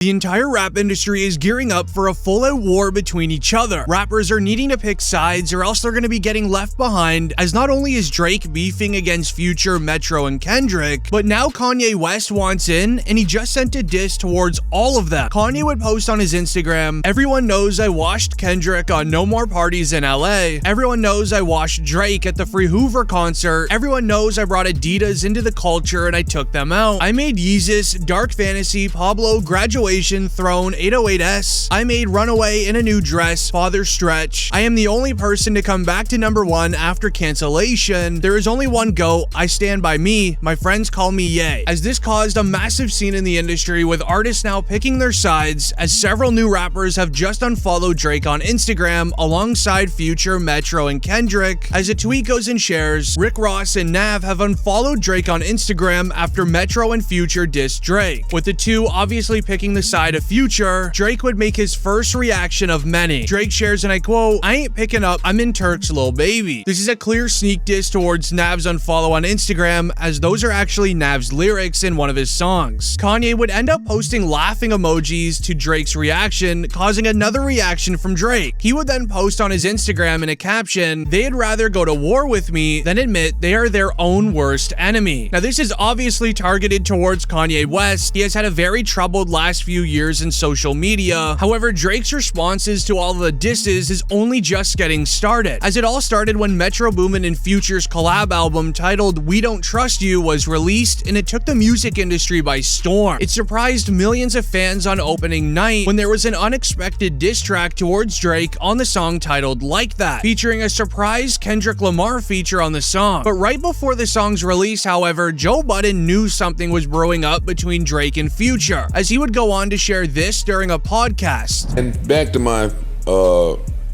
The entire rap industry is gearing up for a full-out war between each other. Rappers are needing to pick sides or else they're going to be getting left behind, as not only is Drake beefing against Future, Metro, and Kendrick, but now Kanye West wants in, and he just sent a diss towards all of them. Kanye would post on his Instagram, "Everyone knows I washed Kendrick on No More Parties in LA. Everyone knows I washed Drake at the Free Hoover concert. Everyone knows I brought Adidas into the culture and I took them out. I made Yeezus, Dark Fantasy, Pablo, Graduation, Throne, 808s. I made Runaway in a New Dress, Father Stretch. I am the only person to come back to #1 after cancellation. There is only one GOAT. I stand by me. My friends call me Ye." As this caused a massive scene in the industry, with artists now picking their sides, as several new rappers have just unfollowed Drake on Instagram alongside Future, Metro, and Kendrick. As a tweet goes and shares, Rick Ross and Nav have unfollowed Drake on Instagram after Metro and Future dissed Drake. With the two obviously picking the side of Future, Drake would make his first reaction of many. Drake shares, and I quote, "I ain't picking up, I'm in Turk's lil baby." This is a clear sneak diss towards Nav's unfollow on Instagram, as those are actually Nav's lyrics in one of his songs. Kanye would end up posting laughing emojis to Drake's reaction, causing another reaction from Drake. He would then post on his Instagram in a caption, "They'd rather go to war with me than admit they are their own worst enemy." Now this is obviously targeted towards Kanye West. He has had a very troubled last few years in social media. However, Drake's responses to all the disses is only just getting started, as it all started when Metro Boomin and Future's collab album titled We Don't Trust You was released, and it took the music industry by storm. It surprised millions of fans on opening night when there was an unexpected diss track towards Drake on the song titled Like That, featuring a surprise Kendrick Lamar feature on the song. But right before the song's release, however, Joe Budden knew something was brewing up between Drake and Future, as he would go on to share this during a podcast. And back to my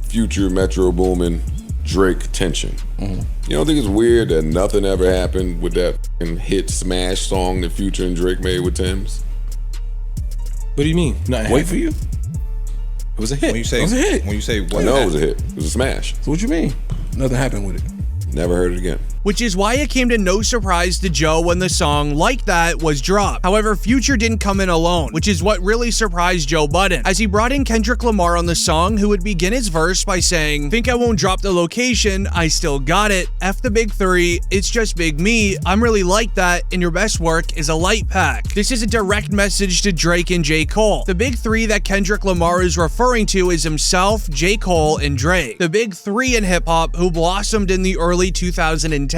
Future Metro Boomin Drake tension. You don't think it's weird that nothing ever happened with that hit smash song that Future and Drake made with Tim's? What do you mean? Nothing Wait happened? for you. It was a hit. When you say it was a hit. When you say what? No, it was a hit. It was a smash. So what you mean? Nothing happened with it. Never heard it again. Which is why it came to no surprise to Joe when the song Like That was dropped. However, Future didn't come in alone, which is what really surprised Joe Budden, as he brought in Kendrick Lamar on the song, who would begin his verse by saying, "Think I won't drop the location, I still got it. F the big three, it's just big me. I'm really like that, and your best work is a light pack." This is a direct message to Drake and J. Cole. The big three that Kendrick Lamar is referring to is himself, J. Cole, and Drake. The big three in hip-hop who blossomed in the early 2010s.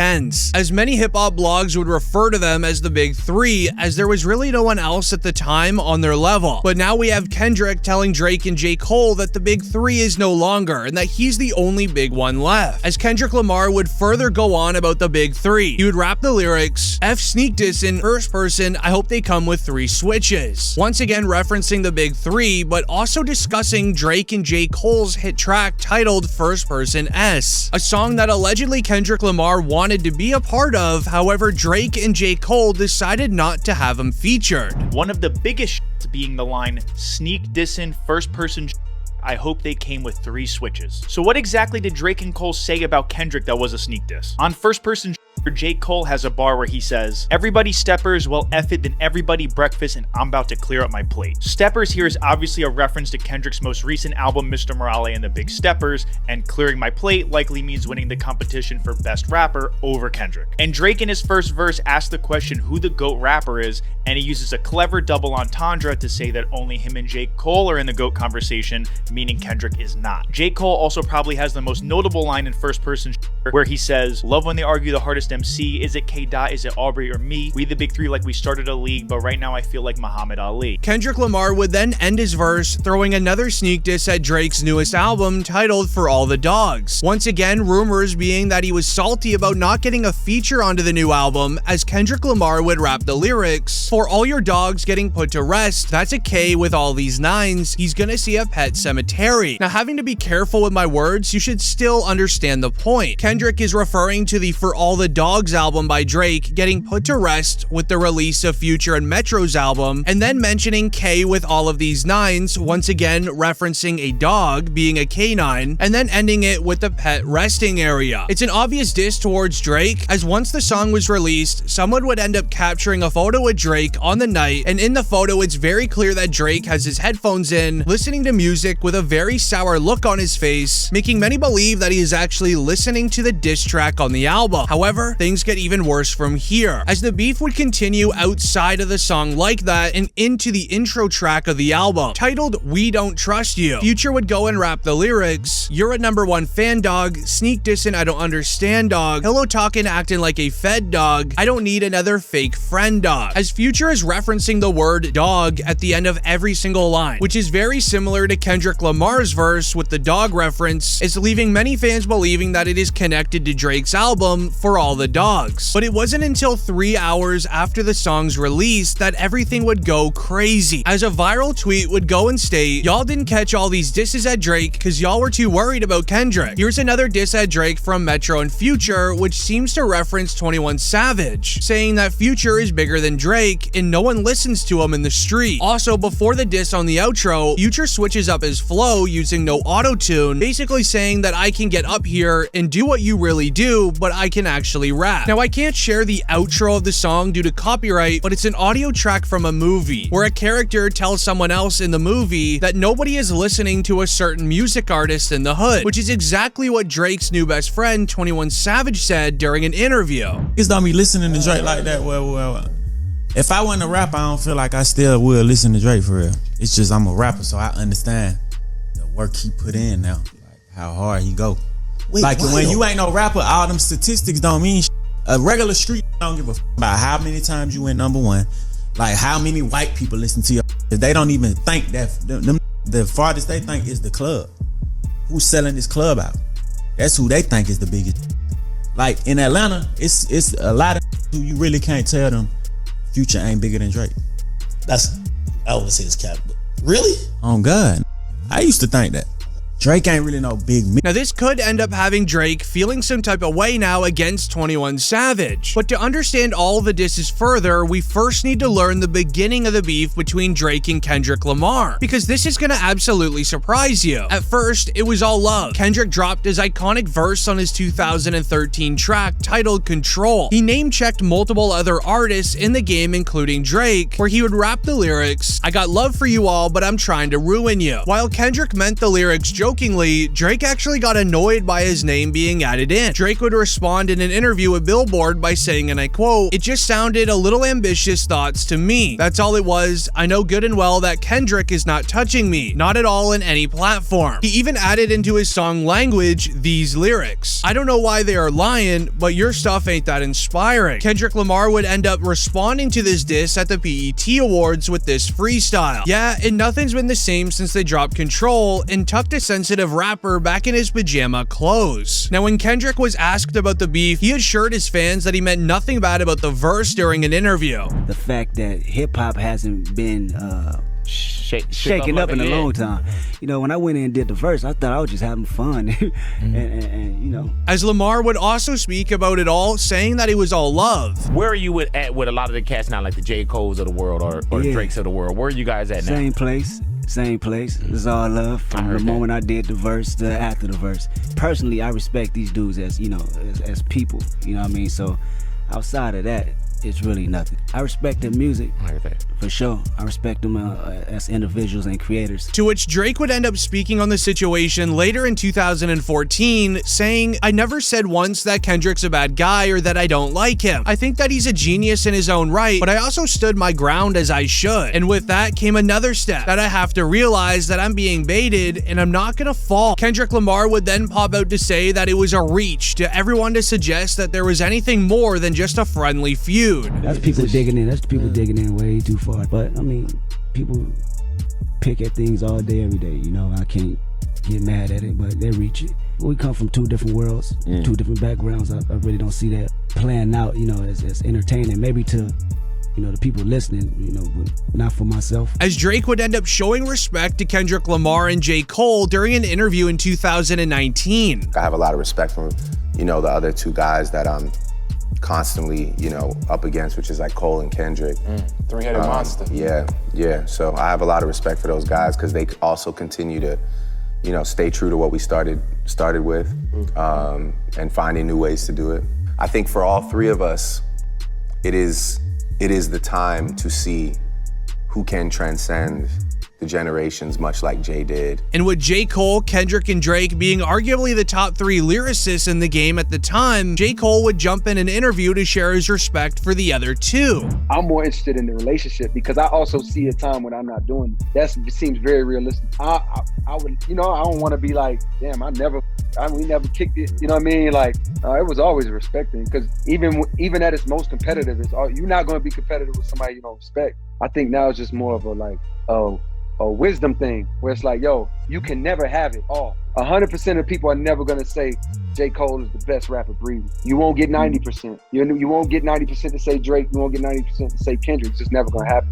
As many hip-hop blogs would refer to them as the big three, as there was really no one else at the time on their level. But now we have Kendrick telling Drake and J. Cole that the big three is no longer, and that he's the only big one left. As Kendrick Lamar would further go on about the big three, he would rap the lyrics, "F sneak diss in first person, I hope they come with 3 switches." Once again referencing the big three, but also discussing Drake and J. Cole's hit track titled First Person S, a song that allegedly Kendrick Lamar wanted to be a part of. However, Drake and J. Cole decided not to have him featured. One of the biggest being the line, "Sneak dissin' first person I hope they came with 3 switches." So what exactly did Drake and Cole say about Kendrick that was a sneak diss? On first person J. Cole has a bar where he says, "Everybody steppers, well F it, then everybody breakfast, and I'm about to clear up my plate." Steppers here is obviously a reference to Kendrick's most recent album, Mr. Morale and the Big Steppers, and clearing my plate likely means winning the competition for best rapper over Kendrick. And Drake in his first verse asked the question who the GOAT rapper is, and he uses a clever double entendre to say that only him and J. Cole are in the GOAT conversation, meaning Kendrick is not. J. Cole also probably has the most notable line in first person where he says, "Love when they argue the hardest MC, is it K. Dot, is it Aubrey or me? We the big three like we started a league, but right now I feel like Muhammad Ali." Kendrick Lamar would then end his verse throwing another sneak diss at Drake's newest album titled For All the Dogs. Once again, rumors being that he was salty about not getting a feature onto the new album, as Kendrick Lamar would rap the lyrics, "For all your dogs getting put to rest, that's a K with all these 9s, he's gonna see a pet cemetery." Now, having to be careful with my words, you should still understand the point. Kendrick is referring to the For All the Dogs Dogs album by Drake getting put to rest with the release of Future and Metro's album, and then mentioning K with all of these nines, once again referencing a dog being a canine, and then ending it with the pet resting area. It's an obvious diss towards Drake, as once the song was released, someone would end up capturing a photo with Drake on the night, and in the photo it's very clear that Drake has his headphones in, listening to music with a very sour look on his face, making many believe that he is actually listening to the diss track on the album. However, things get even worse from here, as the beef would continue outside of the song like that and into the intro track of the album, titled We Don't Trust You. Future would go and rap the lyrics, "You're a #1 fan, dog, sneak dissing I don't understand, dog, pillow talking acting like a fed dog, I don't need another fake friend, dog," as Future is referencing the word dog at the end of every single line, which is very similar to Kendrick Lamar's verse with the dog reference, is leaving many fans believing that it is connected to Drake's album For All the Dogs. But it wasn't until 3 hours after the song's release that everything would go crazy, as a viral tweet would go and state, "Y'all didn't catch all these disses at Drake because y'all were too worried about Kendrick. Here's another diss at Drake from Metro and Future," which seems to reference 21 Savage, saying that Future is bigger than Drake and no one listens to him in the street. Also, before the diss on the outro, Future switches up his flow using no auto-tune, basically saying that I can get up here and do what you really do, but I can actually rap. Now, I can't share the outro of the song due to copyright, but it's an audio track from a movie where a character tells someone else in the movie that nobody is listening to a certain music artist in the hood, which is exactly what Drake's new best friend 21 Savage said during an interview. Niggas don't be listening to Drake like that. Well, if I wasn't a rapper, I don't feel like I still would listen to Drake for real. It's just I'm a rapper, so I understand the work he put in now, like how hard he go. Wait, like when you ain't no rapper, all them statistics don't mean shit. A regular street don't give a f about how many times you went #1, like how many white people listen to you. They don't even think that the farthest they think is the club. Who's selling this club out? That's who they think is the biggest. Like in Atlanta, it's a lot of who you really can't tell them Future ain't bigger than Drake. I would say it's cap. Really? Oh God, I used to think that. Drake ain't really no big me. Now, this could end up having Drake feeling some type of way now against 21 Savage. But to understand all the disses further, we first need to learn the beginning of the beef between Drake and Kendrick Lamar, because this is gonna absolutely surprise you. At first, it was all love. Kendrick dropped his iconic verse on his 2013 track titled Control. He name-checked multiple other artists in the game, including Drake, where he would rap the lyrics, "I got love for you all, but I'm trying to ruin you." While Kendrick meant the lyrics jokingly, Drake actually got annoyed by his name being added in. Drake would respond in an interview with Billboard by saying, and I quote, "It just sounded a little ambitious thoughts to me. That's all it was. I know good and well that Kendrick is not touching me, not at all in any platform." He even added into his song language these lyrics, "I don't know why they are lying, but your stuff ain't that inspiring." Kendrick Lamar would end up responding to this diss at the BET Awards with this freestyle. Yeah, and nothing's been the same since they dropped Control and tucked a sensitive rapper back in his pajama clothes. Now, when Kendrick was asked about the beef, he assured his fans that he meant nothing bad about the verse during an interview. The fact that hip-hop hasn't been shaken up in a long time. You know, when I went in and did the verse, I thought I was just having fun. and you know. As Lamar would also speak about it all, saying that it was all love. Where are you at with a lot of the cats now, like the J. Cole's of the world or Drake's of the world? Where are you guys at now? Same place. It's all love from the moment I did the verse to after the verse. Personally, I respect these dudes as, you know, as people, you know what I mean? So outside of that, it's really nothing. I respect their music, for sure. I respect them as individuals and creators. To which Drake would end up speaking on the situation later in 2014, saying, "I never said once that Kendrick's a bad guy or that I don't like him. I think that he's a genius in his own right, but I also stood my ground as I should. And with that came another step, that I have to realize that I'm being baited and I'm not gonna fall." Kendrick Lamar would then pop out to say that it was a reach to everyone to suggest that there was anything more than just a friendly feud. That's people digging in. That's people digging in way too far. But I mean, people pick at things all day, every day. You know, I can't get mad at it, but they reach it. We come from two different worlds, two different backgrounds. I really don't see that playing out, you know, as entertaining. Maybe to, you know, the people listening, you know, but not for myself. As Drake would end up showing respect to Kendrick Lamar and J. Cole during an interview in 2019. I have a lot of respect for, you know, the other two guys that constantly, up against, which is like Cole and Kendrick. Three-headed monster. Yeah. So I have a lot of respect for those guys because they also continue to, stay true to what we started with, and finding new ways to do it. I think for all three of us, it is the time to see who can transcend the generations, much like Jay did. And with J. Cole, Kendrick, and Drake being arguably the top 3 lyricists in the game at the time, J. Cole would jump in an interview to share his respect for the other two. I'm more interested in the relationship because I also see a time when I'm not doing it. That seems very realistic. I would, I don't want to be like, damn, we never kicked it. You know what I mean? Like, it was always respecting because even at its most competitive, you're not going to be competitive with somebody you don't respect. I think now it's just more of a wisdom thing where it's like, yo, you can never have it all. 100% of people are never gonna say J. Cole is the best rapper breathing. You won't get 90%. You won't get 90% to say Drake. You won't get 90% to say Kendrick. It's just never gonna happen.